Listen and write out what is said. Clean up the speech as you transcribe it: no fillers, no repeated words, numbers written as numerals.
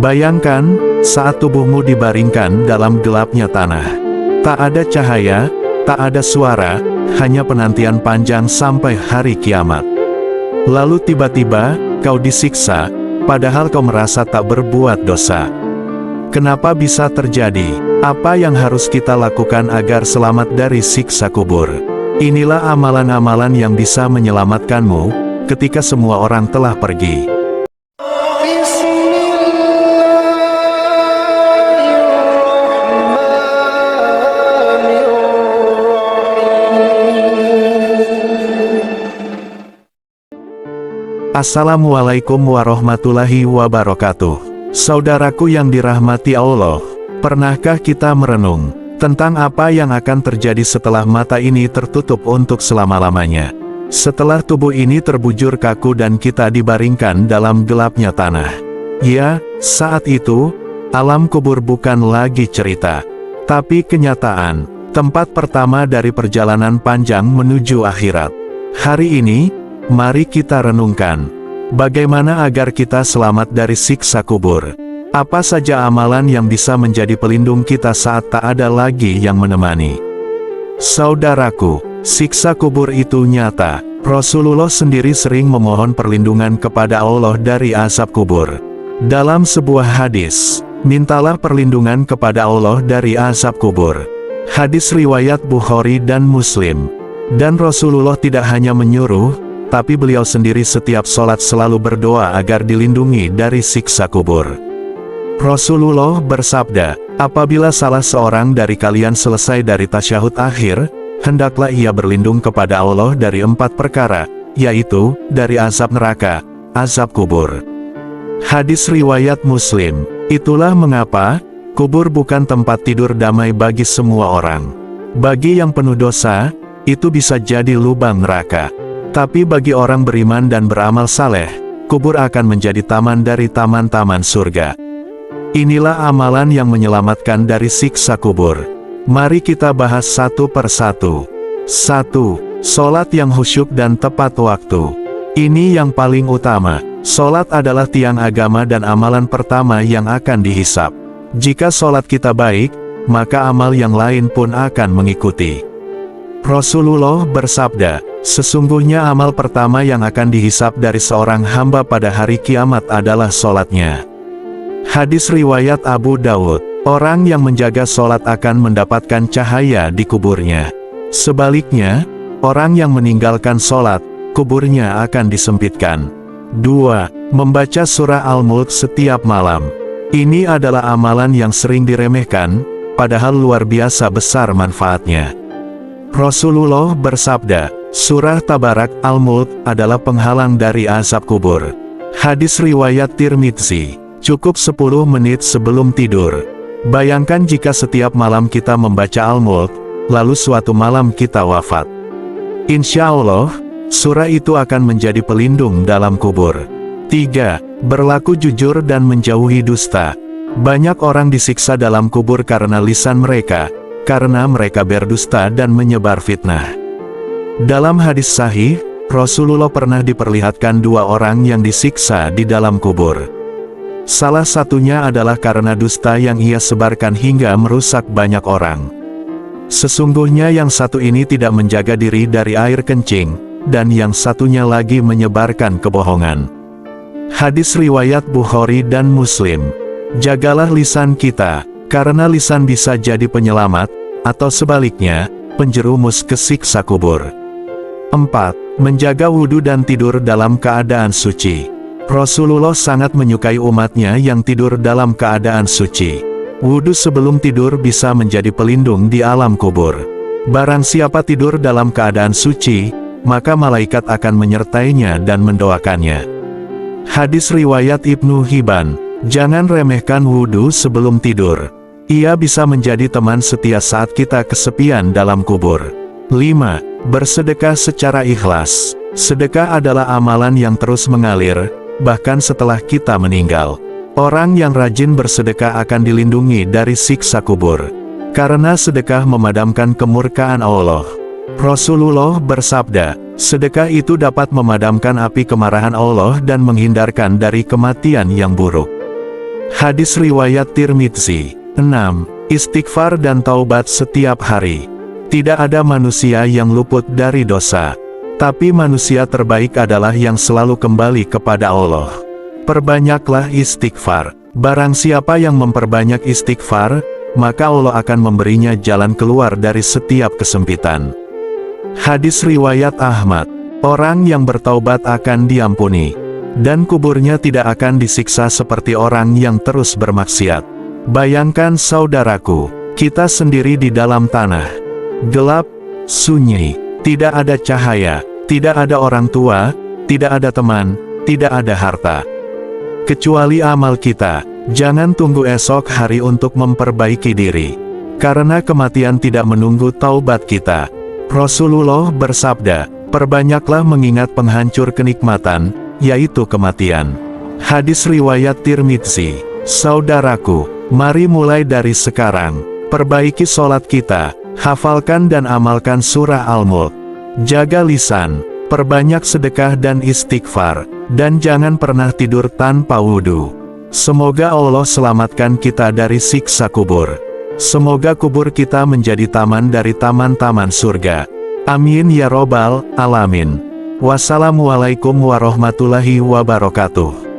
Bayangkan, saat tubuhmu dibaringkan dalam gelapnya tanah. Tak ada cahaya, tak ada suara, hanya penantian panjang sampai hari kiamat. Lalu tiba-tiba, kau disiksa, padahal kau merasa tak berbuat dosa. Kenapa bisa terjadi? Apa yang harus kita lakukan agar selamat dari siksa kubur? Inilah amalan-amalan yang bisa menyelamatkanmu, ketika semua orang telah pergi. Assalamualaikum warahmatullahi wabarakatuh. Saudaraku yang dirahmati Allah, pernahkah kita merenung tentang apa yang akan terjadi setelah mata ini tertutup untuk selama-lamanya? Setelah tubuh ini terbujur kaku dan kita dibaringkan dalam gelapnya tanah. Ya, saat itu, alam kubur bukan lagi cerita, tapi kenyataan, tempat pertama dari perjalanan panjang menuju akhirat. Hari ini, mari kita renungkan, bagaimana agar kita selamat dari siksa kubur. Apa saja amalan yang bisa menjadi pelindung kita saat tak ada lagi yang menemani. Saudaraku, siksa kubur itu nyata. Rasulullah sendiri sering memohon perlindungan kepada Allah dari azab kubur. Dalam sebuah hadis, mintalah perlindungan kepada Allah dari azab kubur. Hadis riwayat Bukhari dan Muslim. Dan Rasulullah tidak hanya menyuruh, tapi beliau sendiri setiap sholat selalu berdoa agar dilindungi dari siksa kubur. Rasulullah bersabda, apabila salah seorang dari kalian selesai dari tasyahud akhir, hendaklah ia berlindung kepada Allah dari 4 perkara, yaitu, dari azab neraka, azab kubur. Hadis riwayat Muslim. Itulah mengapa, kubur bukan tempat tidur damai bagi semua orang. Bagi yang penuh dosa, itu bisa jadi lubang neraka. Tapi bagi orang beriman dan beramal saleh, kubur akan menjadi taman dari taman-taman surga. Inilah amalan yang menyelamatkan dari siksa kubur. Mari kita bahas satu persatu. 1. Sholat yang khusyuk dan tepat waktu. Ini yang paling utama. Sholat adalah tiang agama dan amalan pertama yang akan dihisap. Jika sholat kita baik, maka amal yang lain pun akan mengikuti. Rasulullah bersabda, sesungguhnya amal pertama yang akan dihisap dari seorang hamba pada hari kiamat adalah sholatnya. Hadis riwayat Abu Dawud, orang yang menjaga sholat akan mendapatkan cahaya di kuburnya. Sebaliknya, orang yang meninggalkan sholat, kuburnya akan disempitkan. 2. Membaca surah Al-Mulk setiap malam. Ini adalah amalan yang sering diremehkan, padahal luar biasa besar manfaatnya. Rasulullah bersabda, surah Tabarak Al-Mulk adalah penghalang dari azab kubur. Hadis riwayat Tirmidzi, cukup 10 menit sebelum tidur. Bayangkan jika setiap malam kita membaca Al-Mulk, lalu suatu malam kita wafat. Insya Allah, surah itu akan menjadi pelindung dalam kubur. 3. Berlaku jujur dan menjauhi dusta. Banyak orang disiksa dalam kubur karena lisan mereka, karena mereka berdusta dan menyebar fitnah. Dalam hadis sahih, Rasulullah pernah diperlihatkan 2 orang yang disiksa di dalam kubur. Salah satunya adalah karena dusta yang ia sebarkan hingga merusak banyak orang. Sesungguhnya yang satu ini tidak menjaga diri dari air kencing, dan yang satunya lagi menyebarkan kebohongan. Hadis riwayat Bukhari dan Muslim. Jagalah lisan kita, karena lisan bisa jadi penyelamat, atau sebaliknya, penjerumus ke siksa kubur. 4. Menjaga wudhu dan tidur dalam keadaan suci. Rasulullah sangat menyukai umatnya yang tidur dalam keadaan suci. Wudhu sebelum tidur bisa menjadi pelindung di alam kubur. Barang siapa tidur dalam keadaan suci, maka malaikat akan menyertainya dan mendoakannya. Hadis riwayat Ibnu Hibban, jangan remehkan wudhu sebelum tidur. Ia bisa menjadi teman setia saat kita kesepian dalam kubur. 5. Bersedekah secara ikhlas. Sedekah adalah amalan yang terus mengalir, bahkan setelah kita meninggal. Orang yang rajin bersedekah akan dilindungi dari siksa kubur. Karena sedekah memadamkan kemurkaan Allah. Rasulullah bersabda, sedekah itu dapat memadamkan api kemarahan Allah dan menghindarkan dari kematian yang buruk. Hadis riwayat Tirmidzi. 6. Istighfar dan taubat setiap hari. Tidak ada manusia yang luput dari dosa. Tapi manusia terbaik adalah yang selalu kembali kepada Allah. Perbanyaklah istighfar. Barang siapa yang memperbanyak istighfar, maka Allah akan memberinya jalan keluar dari setiap kesempitan. Hadis riwayat Ahmad. Orang yang bertaubat akan diampuni, dan kuburnya tidak akan disiksa seperti orang yang terus bermaksiat. Bayangkan saudaraku, kita sendiri di dalam tanah. Gelap, sunyi, tidak ada cahaya, tidak ada orang tua, tidak ada teman, tidak ada harta. Kecuali amal kita. Jangan tunggu esok hari untuk memperbaiki diri. Karena kematian tidak menunggu taubat kita. Rasulullah bersabda, perbanyaklah mengingat penghancur kenikmatan, yaitu kematian. Hadis riwayat Tirmidzi. Saudaraku, mari mulai dari sekarang. Perbaiki sholat kita, hafalkan dan amalkan surah Al-Mulk. Jaga lisan, perbanyak sedekah dan istighfar, dan jangan pernah tidur tanpa wudhu. Semoga Allah selamatkan kita dari siksa kubur. Semoga kubur kita menjadi taman dari taman-taman surga. Amin ya robbal alamin. Wassalamualaikum warahmatullahi wabarakatuh.